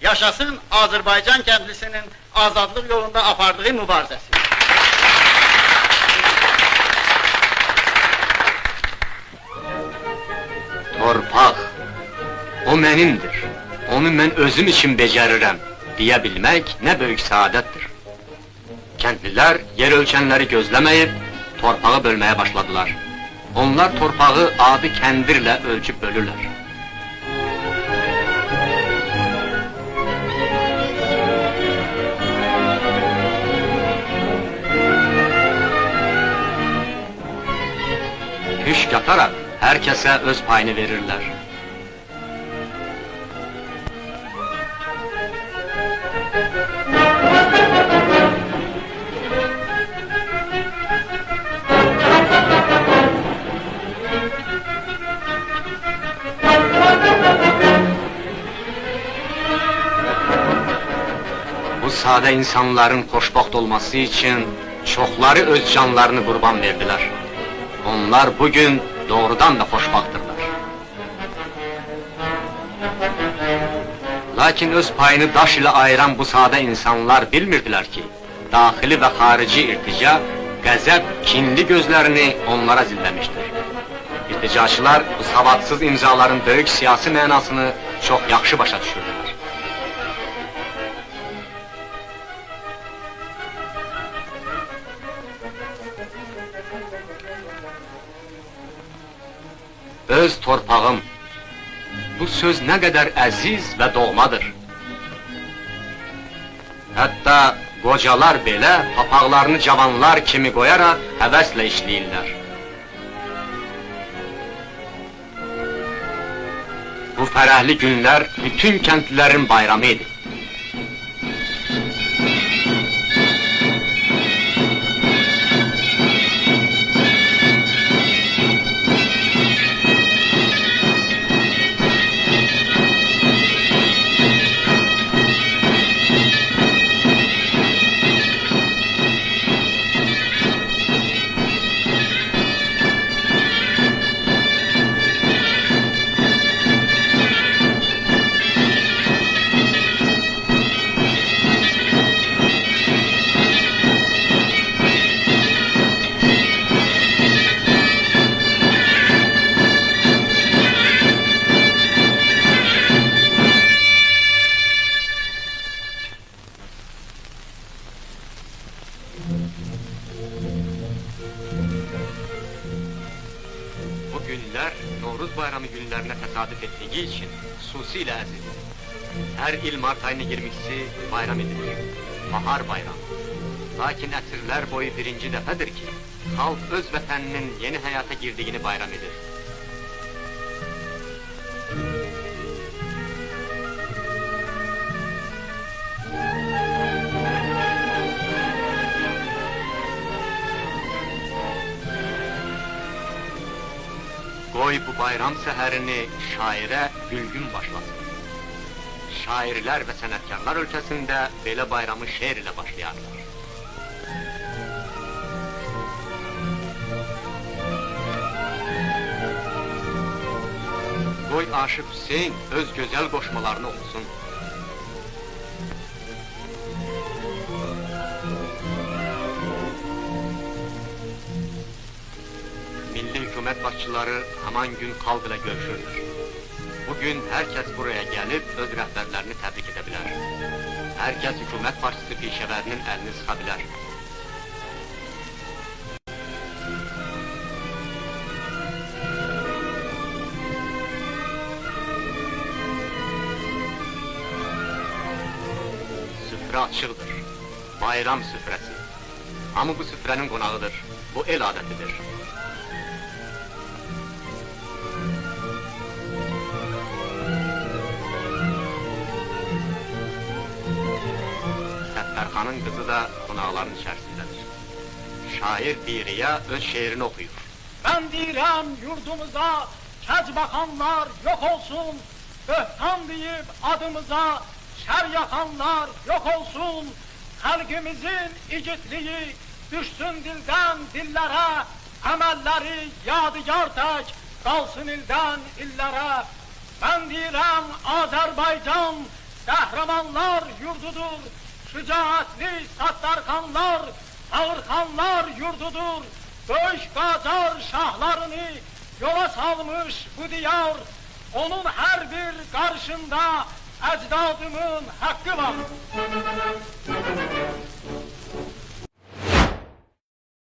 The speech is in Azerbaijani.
Yaşasın Azərbaycan kəndlisinin azadlıq yolunda apardığı mübarizəsi. Torpaq, o mənimdir. Onu mən özüm için becərirəm, deyə bilmək nə böyük saadətdir. Kəndlilər yer ölçənləri gözləməyib, torpağı bölməyə başladılar. Onlar torpağı adi kəndirlə ölçüb bölürlər. Püşk ataraq hər kəsə öz payını verirlər. Bu sadə insanların xoşbəxt olması için çoxları öz canlarını qurban verdiler. Onlar bugün doğrudan da xoşbəxtdırlar. Lakin öz payını daş ile ayıran bu sadə insanlar bilmirdilər ki, daxili və xarici irtica, qəzəb, kinli gözlərini onlara zilləmişdir. İrticaçılar bu savadsız imzaların böyük siyasi mənasını çox yaxşı başa düşürdülər. Öz torpağım, bu söz nə qədər əziz və doğmadır. Hətta qocalar belə papaqlarını cavanlar kimi qoyaraq həvəslə işləyirlər. Bu fərəhli günlər bütün kəndlilərin bayramı idi. Bu günlər Novruz bayramı günlərinə təsadüf etdiyi için xüsusilə əzizdir. Hər il Mart ayının 22'si bayram edilir, bahar bayramı. Lakin əsrlər boyu birinci dəfədir ki, xalq öz vətəninin yeni həyata girdiyini bayram edir. Qoy bu bayram səhərini şairə Gülgün başlasın. Şairlər və sənətkarlar ölkəsində belə bayramı şeir ilə başlayarlar. Qoy Aşıq Hüseyin öz gözəl qoşmalarını oxusun. Milli hükümet başçıları haman gün xalq ilə görüşürlər. Bugün herkes buraya gelip öz rəhbərlərini təbrik edə bilər. Herkes hükümet başçısı pişəvərinin əlini sıxa bilər. Süfrə açıqdır, bayram süfrəsi. Hamı bu süfrənin qonağıdır, bu el adətidir. Səttarxanın qızı da qonaqların içərisindədir. Şair Diriyə öz şeirini oxuyur. Ben deyirəm yurdumuza kəc baxanlar yok olsun, böhtan deyib adımıza şər yaxanlar yok olsun, xalqimizin igidliyi düşsün dildən dillərə, əməlləri yadigar tək qalsın ildən illərə. Ben deyirəm Azərbaycan kahramanlar yurdudur. Şücaatli Sattarxanlar, Ağırxanlar yurdudur. Böyük Qacar şahlarını yola salmış bu diyar. Onun her bir karşında ecdadımın hakkı var.